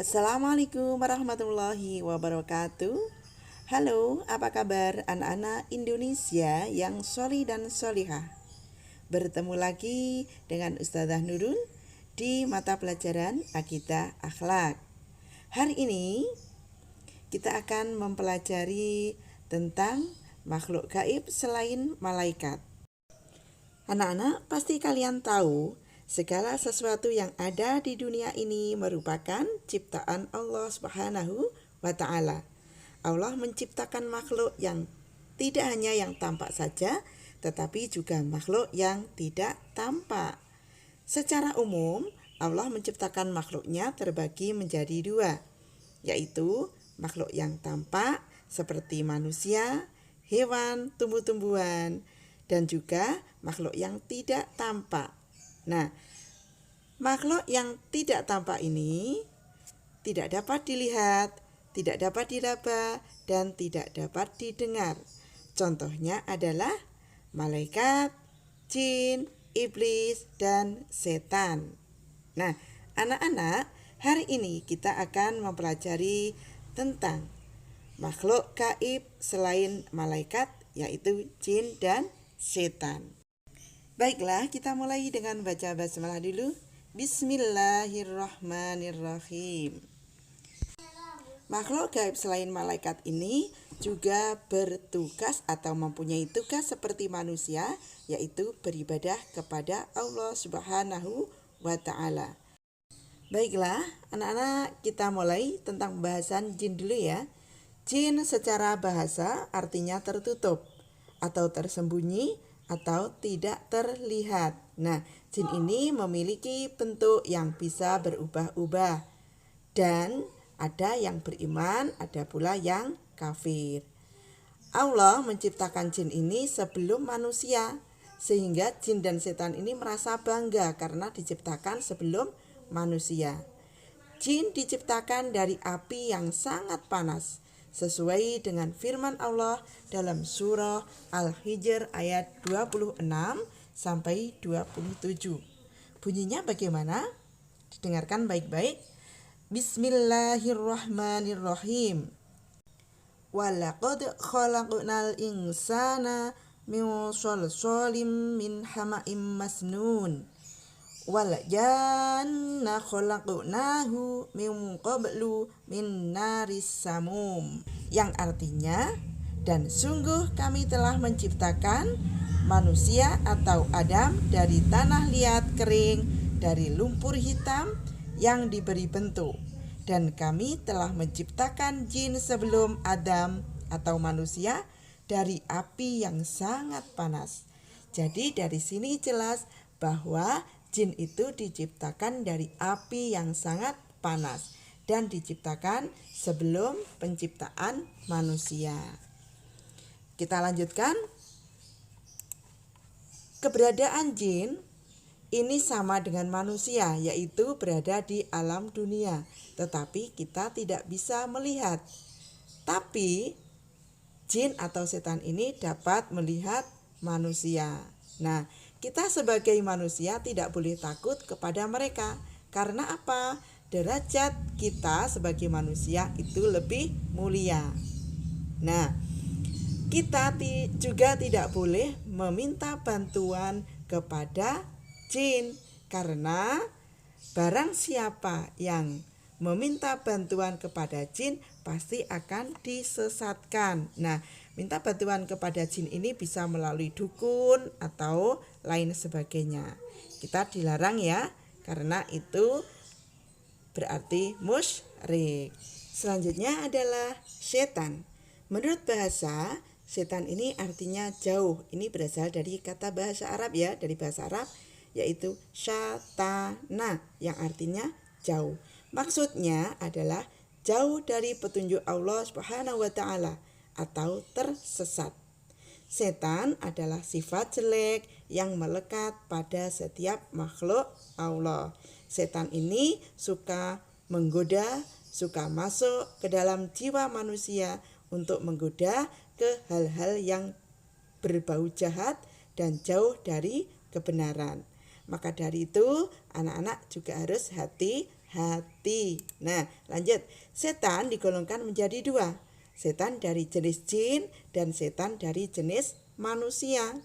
Assalamualaikum warahmatullahi wabarakatuh. Halo, apa kabar anak-anak Indonesia yang sholih dan sholihah? Bertemu lagi dengan Ustazah Nurul di mata pelajaran Akidah Akhlak. Hari ini kita akan mempelajari tentang makhluk gaib selain malaikat. Anak-anak, pasti kalian tahu segala sesuatu yang ada di dunia ini merupakan ciptaan Allah Subhanahu wa Ta'ala. Allah menciptakan makhluk yang tidak hanya yang tampak saja, tetapi juga makhluk yang tidak tampak. Secara umum, Allah menciptakan makhluknya terbagi menjadi dua, yaitu makhluk yang tampak seperti manusia, hewan, tumbuh-tumbuhan, dan juga makhluk yang tidak tampak. Nah, makhluk yang tidak tampak ini tidak dapat dilihat, tidak dapat diraba, dan tidak dapat didengar. Contohnya adalah malaikat, jin, iblis, dan setan. Nah, anak-anak, hari ini kita akan mempelajari tentang makhluk gaib selain malaikat, yaitu jin dan setan. Baiklah, kita mulai dengan baca basmalah dulu. Bismillahirrahmanirrahim. Makhluk gaib selain malaikat ini juga bertugas atau mempunyai tugas seperti manusia, yaitu beribadah kepada Allah Subhanahu wa Ta'ala. Baiklah, anak-anak, kita mulai tentang pembahasan jin dulu ya. Jin secara bahasa artinya tertutup atau tersembunyi atau tidak terlihat. Nah, jin ini memiliki bentuk yang bisa berubah-ubah, dan ada yang beriman, ada pula yang kafir. Allah menciptakan jin ini sebelum manusia, sehingga jin dan setan ini merasa bangga karena diciptakan sebelum manusia. Jin diciptakan dari api yang sangat panas, sesuai dengan firman Allah dalam surah Al-Hijr ayat 26 sampai 27. Bunyinya bagaimana? Didengarkan baik-baik. Bismillahirrahmanirrahim. Walaqad khalaqnal insana min shalshalin min hama'im masnun. Wal janna khalaqnahu min qablu min naris samum, yang artinya, dan sungguh kami telah menciptakan manusia atau Adam dari tanah liat kering, dari lumpur hitam yang diberi bentuk, dan kami telah menciptakan jin sebelum Adam atau manusia dari api yang sangat panas. Jadi dari sini jelas bahwa jin itu diciptakan dari api yang sangat panas dan diciptakan sebelum penciptaan manusia. Kita lanjutkan. Keberadaan jin ini sama dengan manusia, yaitu berada di alam dunia, tetapi kita tidak bisa melihat. Tapi jin atau setan ini dapat melihat manusia. Nah, kita sebagai manusia tidak boleh takut kepada mereka. Karena apa? Derajat kita sebagai manusia itu lebih mulia. Nah, kita juga tidak boleh meminta bantuan kepada jin, karena barang siapa yang meminta bantuan kepada jin pasti akan disesatkan. Nah, minta bantuan kepada jin ini bisa melalui dukun atau lain sebagainya. Kita dilarang ya, karena itu berarti musyrik. Selanjutnya adalah setan. Menurut bahasa, setan ini artinya jauh. Ini berasal dari kata bahasa Arab ya, dari bahasa Arab, yaitu syatana, yang artinya jauh. Maksudnya adalah jauh dari petunjuk Allah Subhanahu wa Ta'ala atau tersesat. Setan adalah sifat jelek yang melekat pada setiap makhluk Allah. Setan ini suka menggoda, suka masuk ke dalam jiwa manusia untuk menggoda ke hal-hal yang berbau jahat dan jauh dari kebenaran. Maka dari itu, anak-anak juga harus hati-hati. hati. Nah, lanjut. Setan digolongkan menjadi dua. Setan dari jenis jin dan setan dari jenis manusia.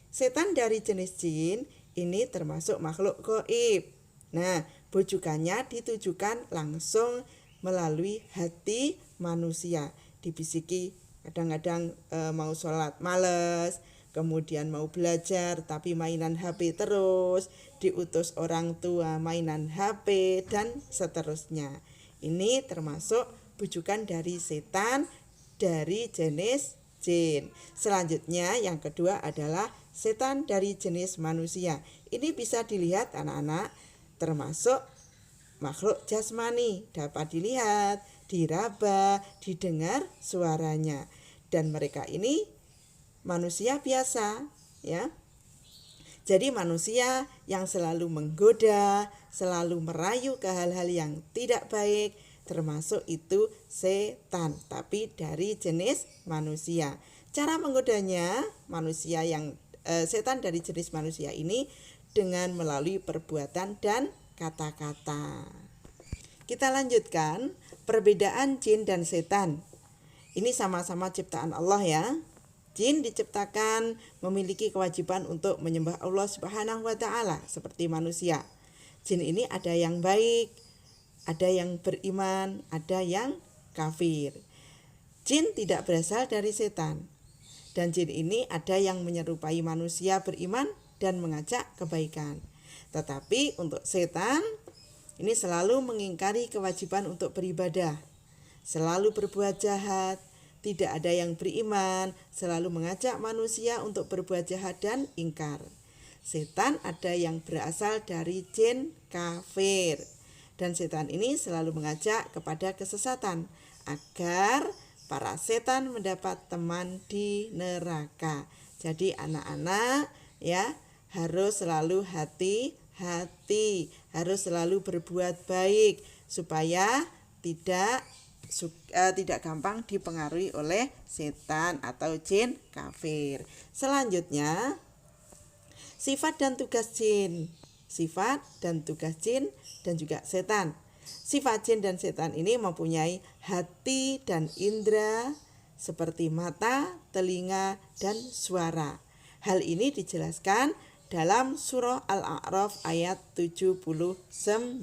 Setan dari jenis jin ini termasuk makhluk gaib. Nah, bujukannya ditujukan langsung melalui hati manusia. Dibisiki kadang-kadang mau sholat males, kemudian mau belajar tapi mainan HP terus, diutus orang tua mainan HP, dan seterusnya. Ini termasuk bujukan dari setan dari jenis jin. Selanjutnya yang kedua adalah setan dari jenis manusia. Ini bisa dilihat anak-anak, termasuk makhluk jasmani, dapat dilihat, diraba, didengar suaranya. Dan mereka ini manusia biasa, ya. Jadi manusia yang selalu menggoda, selalu merayu ke hal-hal yang tidak baik, termasuk itu setan, tapi dari jenis manusia. Cara menggodanya setan dari jenis manusia ini dengan melalui perbuatan dan kata-kata. Kita lanjutkan perbedaan jin dan setan. Ini sama-sama ciptaan Allah ya. Jin diciptakan memiliki kewajiban untuk menyembah Allah Subhanahu wa taala seperti manusia. Jin ini ada yang baik, ada yang beriman, ada yang kafir. Jin tidak berasal dari setan. Dan jin ini ada yang menyerupai manusia beriman dan mengajak kebaikan. Tetapi untuk setan ini selalu mengingkari kewajiban untuk beribadah, selalu berbuat jahat, tidak ada yang beriman, selalu mengajak manusia untuk berbuat jahat dan ingkar. Setan ada yang berasal dari jin kafir, dan setan ini selalu mengajak kepada kesesatan agar para setan mendapat teman di neraka. Jadi anak-anak ya harus selalu hati-hati, harus selalu berbuat baik supaya tidak gampang dipengaruhi oleh setan atau jin kafir. Selanjutnya, sifat dan tugas jin. Sifat dan tugas jin dan juga setan. Sifat jin dan setan ini mempunyai hati dan indera seperti mata, telinga, dan suara. Hal ini dijelaskan dalam surah Al-A'raf ayat 79.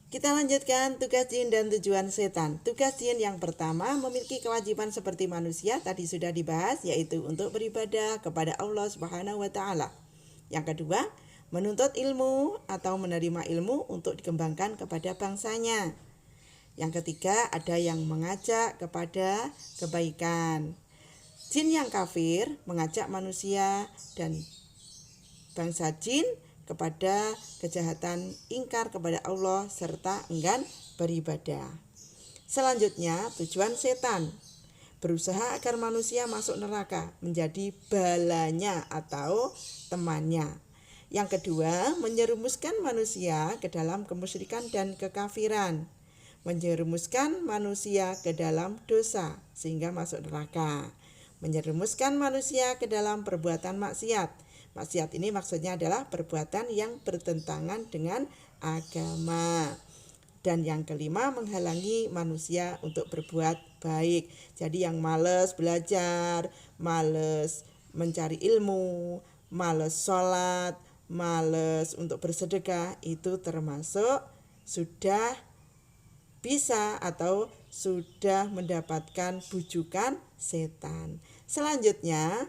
Kita lanjutkan tugas jin dan tujuan setan. Tugas jin yang pertama memiliki kewajiban seperti manusia, tadi sudah dibahas, yaitu untuk beribadah kepada Allah Subhanahu wa taala. Yang kedua, menuntut ilmu atau menerima ilmu untuk dikembangkan kepada bangsanya. Yang ketiga, ada yang mengajak kepada kebaikan. Jin yang kafir mengajak manusia dan bangsa jin kepada kejahatan, ingkar kepada Allah, serta enggan beribadah. Selanjutnya, tujuan setan berusaha agar manusia masuk neraka, menjadi balanya atau temannya. Yang kedua, menyerumuskan manusia ke dalam kemusyrikan dan kekafiran, menjerumuskan manusia ke dalam dosa sehingga masuk neraka, menyerumuskan manusia ke dalam perbuatan maksiat. Maksiat ini maksudnya adalah perbuatan yang bertentangan dengan agama. Dan yang kelima, menghalangi manusia untuk berbuat baik. Jadi yang malas belajar, malas mencari ilmu, malas sholat, malas untuk bersedekah, itu termasuk sudah bisa atau sudah mendapatkan bujukan setan. Selanjutnya,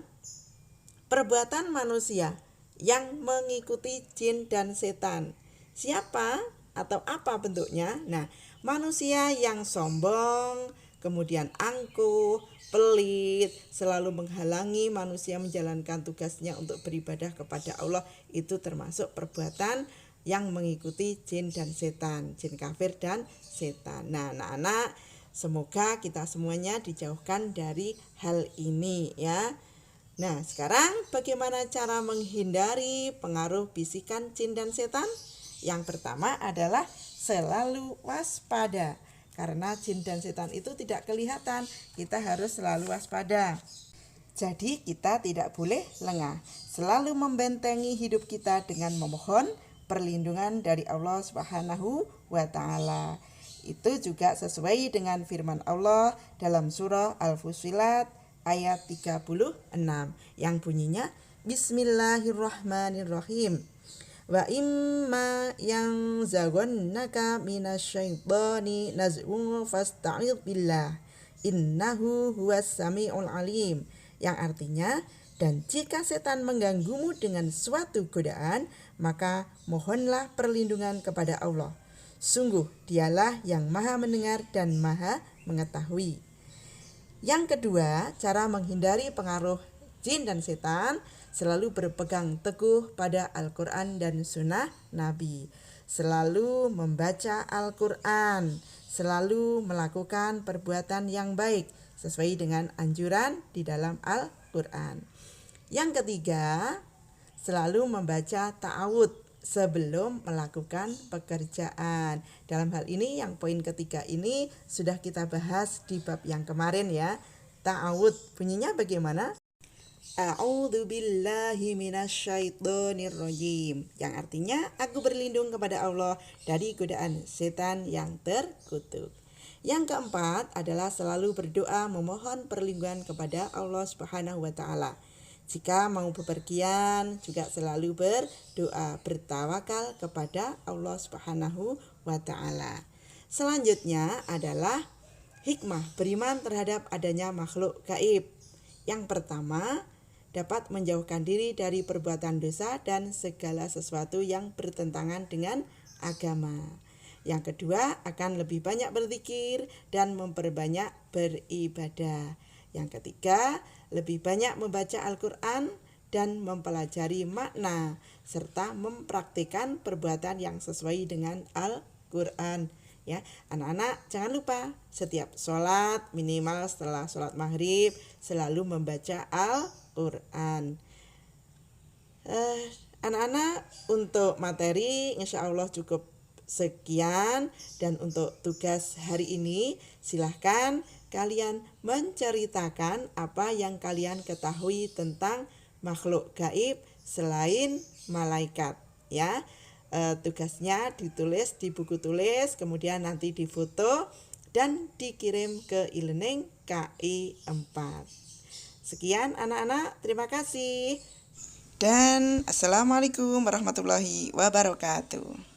perbuatan manusia yang mengikuti jin dan setan. Siapa atau apa bentuknya? Nah, manusia yang sombong, kemudian angkuh, pelit, selalu menghalangi manusia menjalankan tugasnya untuk beribadah kepada Allah, itu termasuk perbuatan yang mengikuti jin dan setan, jin kafir dan setan. Nah, anak-anak, semoga kita semuanya dijauhkan dari hal ini ya. Nah, sekarang bagaimana cara menghindari pengaruh bisikan jin dan setan? Yang pertama adalah selalu waspada. Karena jin dan setan itu tidak kelihatan, kita harus selalu waspada. Jadi kita tidak boleh lengah. Selalu membentengi hidup kita dengan memohon perlindungan dari Allah Subhanahu wa taala. Itu juga sesuai dengan firman Allah dalam surah Al-Fussilat ayat 36 yang bunyinya Bismillahirrahmanirrahim. Wa imma yang zagonnaka minasyaitani naz'un fasta'id billah innahu huwas samiul alim, yang artinya, dan jika setan mengganggumu dengan suatu godaan, maka mohonlah perlindungan kepada Allah. Sungguh dialah yang maha mendengar dan maha mengetahui. Yang kedua, cara menghindari pengaruh jin dan setan, selalu berpegang teguh pada Al-Quran dan Sunnah Nabi. Selalu membaca Al-Quran, selalu melakukan perbuatan yang baik sesuai dengan anjuran di dalam Al-Quran. Yang ketiga, selalu membaca ta'awud sebelum melakukan pekerjaan. Dalam hal ini, yang poin ketiga ini sudah kita bahas di bab yang kemarin ya. Ta'awud bunyinya bagaimana? A'udzu billahi minasyaitonir rajim, yang artinya aku berlindung kepada Allah dari godaan setan yang terkutuk. Yang keempat adalah selalu berdoa memohon perlindungan kepada Allah Subhanahu wa taala. Jika mau bepergian juga selalu berdoa, bertawakal kepada Allah Subhanahu wa taala. Selanjutnya adalah hikmah beriman terhadap adanya makhluk gaib. Yang pertama, dapat menjauhkan diri dari perbuatan dosa dan segala sesuatu yang bertentangan dengan agama. Yang kedua, akan lebih banyak berzikir dan memperbanyak beribadah. Yang ketiga, lebih banyak membaca Al-Quran dan mempelajari makna serta mempraktikkan perbuatan yang sesuai dengan Al-Quran. Ya, anak-anak jangan lupa setiap sholat, minimal setelah sholat maghrib, selalu membaca Al-Quran. Anak-anak, untuk materi insya Allah cukup sekian, dan untuk tugas hari ini silahkan kalian menceritakan apa yang kalian ketahui tentang makhluk gaib selain malaikat ya. Tugasnya ditulis di buku tulis, kemudian nanti difoto dan dikirim ke e-learning KI 4. Sekian anak-anak, terima kasih. Dan Assalamualaikum warahmatullahi wabarakatuh.